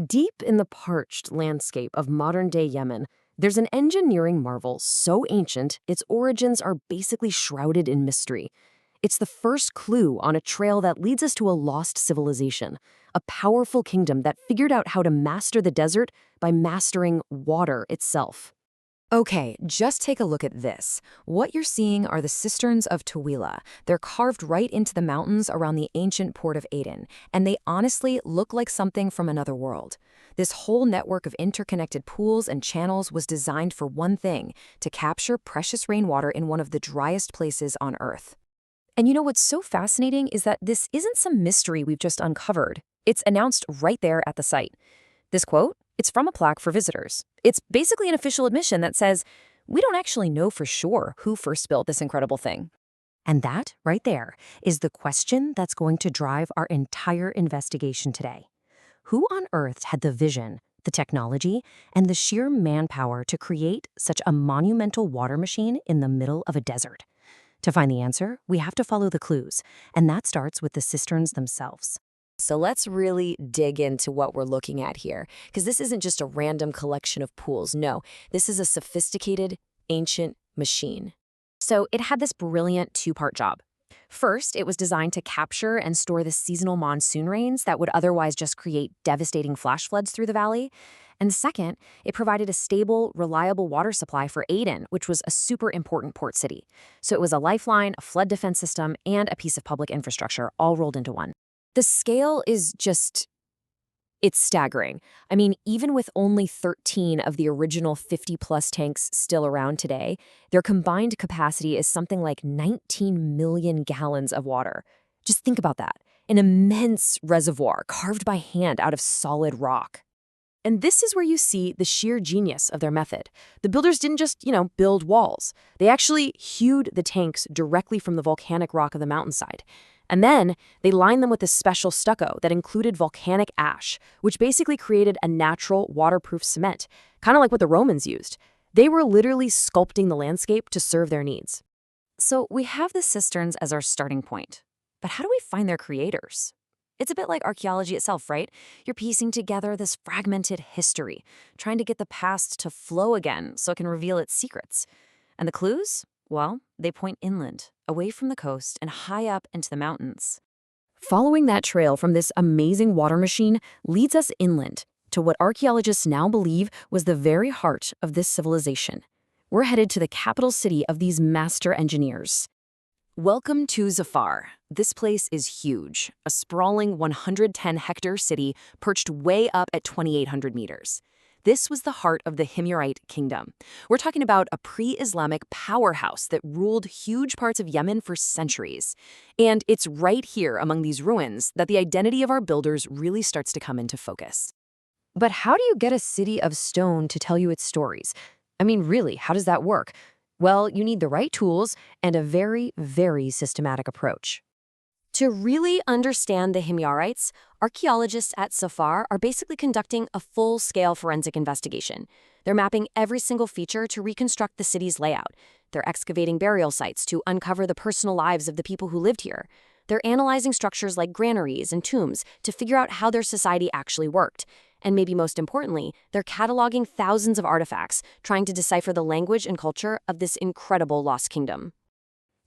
Deep in the parched landscape of modern-day Yemen, there's an engineering marvel so ancient its origins are basically shrouded in mystery. It's the first clue on a trail that leads us to a lost civilization, a powerful kingdom that figured out how to master the desert by mastering water itself. Okay, just take a look at this. What you're seeing are the cisterns of Tawila. They're carved right into the mountains around the ancient port of Aden, and they honestly look like something from another world. This whole network of interconnected pools and channels was designed for one thing, to capture precious rainwater in one of the driest places on Earth. And you know what's so fascinating is that this isn't some mystery we've just uncovered. It's announced right there at the site. This quote, it's from a plaque for visitors. It's basically an official admission that says, we don't actually know for sure who first built this incredible thing. And that, right there, is the question that's going to drive our entire investigation today. Who on earth had the vision, the technology, and the sheer manpower to create such a monumental water machine in the middle of a desert? To find the answer, we have to follow the clues, and that starts with the cisterns themselves. So let's really dig into what we're looking at here, because this isn't just a random collection of pools. No, this is a sophisticated, ancient machine. So it had this brilliant two-part job. First, it was designed to capture and store the seasonal monsoon rains that would otherwise just create devastating flash floods through the valley. And second, it provided a stable, reliable water supply for Aden, which was a super important port city. So it was a lifeline, a flood defense system, and a piece of public infrastructure all rolled into one. The scale is it's staggering. I mean, even with only 13 of the original 50-plus tanks still around today, their combined capacity is something like 19 million gallons of water. Just think about that. An immense reservoir carved by hand out of solid rock. And this is where you see the sheer genius of their method. The builders didn't just, build walls. They actually hewed the tanks directly from the volcanic rock of the mountainside. And then they lined them with this special stucco that included volcanic ash, which basically created a natural waterproof cement, kind of like what the Romans used. They were literally sculpting the landscape to serve their needs. So we have the cisterns as our starting point. But how do we find their creators? It's a bit like archaeology itself, right? You're piecing together this fragmented history, trying to get the past to flow again so it can reveal its secrets. And the clues? Well, they point inland, away from the coast and high up into the mountains. Following that trail from this amazing water machine leads us inland to what archaeologists now believe was the very heart of this civilization. We're headed to the capital city of these master engineers. Welcome to Zafar. This place is huge, a sprawling 110-hectare city perched way up at 2,800 meters. This was the heart of the Himyarite kingdom. We're talking about a pre-Islamic powerhouse that ruled huge parts of Yemen for centuries. And it's right here among these ruins that the identity of our builders really starts to come into focus. But how do you get a city of stone to tell you its stories? I mean, really, how does that work? Well, you need the right tools and a very, very systematic approach. To really understand the Himyarites, archaeologists at Zafar are basically conducting a full-scale forensic investigation. They're mapping every single feature to reconstruct the city's layout. They're excavating burial sites to uncover the personal lives of the people who lived here. They're analyzing structures like granaries and tombs to figure out how their society actually worked. And maybe most importantly, they're cataloging thousands of artifacts, trying to decipher the language and culture of this incredible lost kingdom.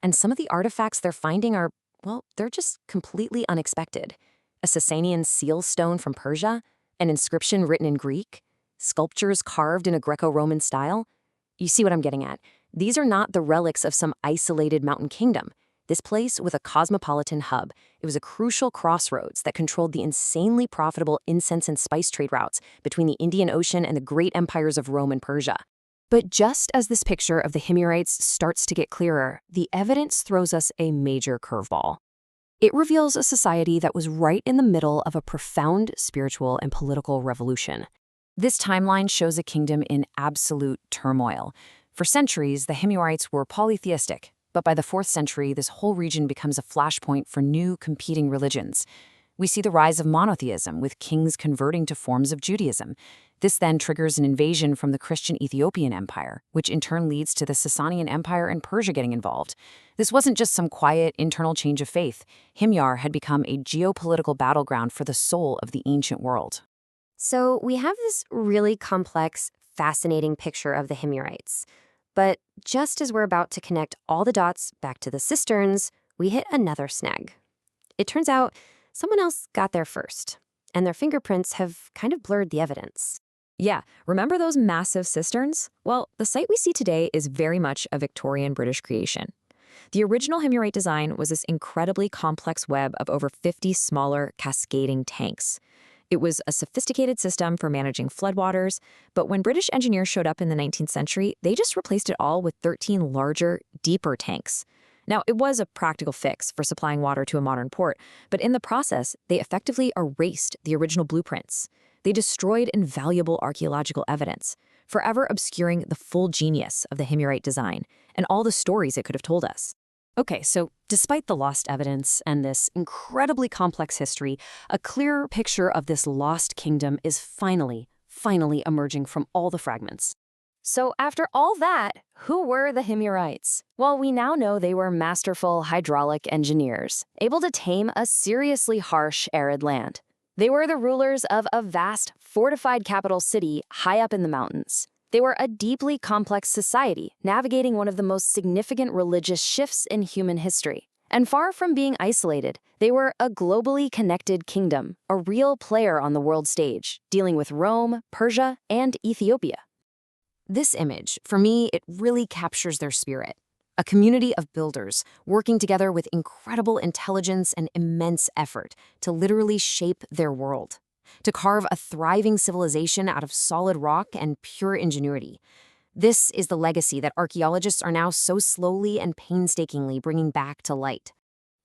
And some of the artifacts they're finding are, well, they're just completely unexpected. A Sasanian seal stone from Persia, an inscription written in Greek, sculptures carved in a Greco-Roman style. You see what I'm getting at? These are not the relics of some isolated mountain kingdom. This place was a cosmopolitan hub. It was a crucial crossroads that controlled the insanely profitable incense and spice trade routes between the Indian Ocean and the great empires of Rome and Persia. But just as this picture of the Himyarites starts to get clearer, the evidence throws us a major curveball. It reveals a society that was right in the middle of a profound spiritual and political revolution. This timeline shows a kingdom in absolute turmoil. For centuries, the Himyarites were polytheistic, but by the 4th century, this whole region becomes a flashpoint for new competing religions. We see the rise of monotheism, with kings converting to forms of Judaism. This then triggers an invasion from the Christian Ethiopian Empire, which in turn leads to the Sasanian Empire and Persia getting involved. This wasn't just some quiet, internal change of faith. Himyar had become a geopolitical battleground for the soul of the ancient world. So we have this really complex, fascinating picture of the Himyarites. But just as we're about to connect all the dots back to the cisterns, we hit another snag. It turns out someone else got there first, and their fingerprints have kind of blurred the evidence. Yeah, remember those massive cisterns? Well, the site we see today is very much a Victorian British creation. The original Himyarite design was this incredibly complex web of over 50 smaller, cascading tanks. It was a sophisticated system for managing floodwaters, but when British engineers showed up in the 19th century, they just replaced it all with 13 larger, deeper tanks. Now, it was a practical fix for supplying water to a modern port, but in the process, they effectively erased the original blueprints. They destroyed invaluable archaeological evidence, forever obscuring the full genius of the Himyarite design and all the stories it could have told us. Okay, so despite the lost evidence and this incredibly complex history, a clearer picture of this lost kingdom is finally emerging from all the fragments. So after all that, who were the Himyarites? Well, we now know they were masterful hydraulic engineers, able to tame a seriously harsh, arid land. They were the rulers of a vast, fortified capital city high up in the mountains. They were a deeply complex society, navigating one of the most significant religious shifts in human history. And far from being isolated, they were a globally connected kingdom, a real player on the world stage, dealing with Rome, Persia, and Ethiopia. This image, for me, it really captures their spirit. A community of builders working together with incredible intelligence and immense effort to literally shape their world, to carve a thriving civilization out of solid rock and pure ingenuity. This is the legacy that archaeologists are now so slowly and painstakingly bringing back to light.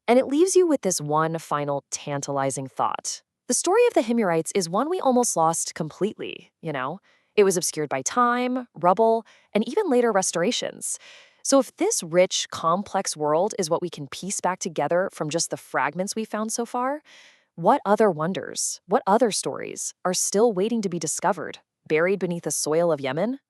And it leaves you with this one final tantalizing thought. The story of the Himyarites is one we almost lost completely, you know? It was obscured by time, rubble, and even later restorations. So if this rich, complex world is what we can piece back together from just the fragments we found so far, what other wonders, what other stories are still waiting to be discovered, buried beneath the soil of Yemen?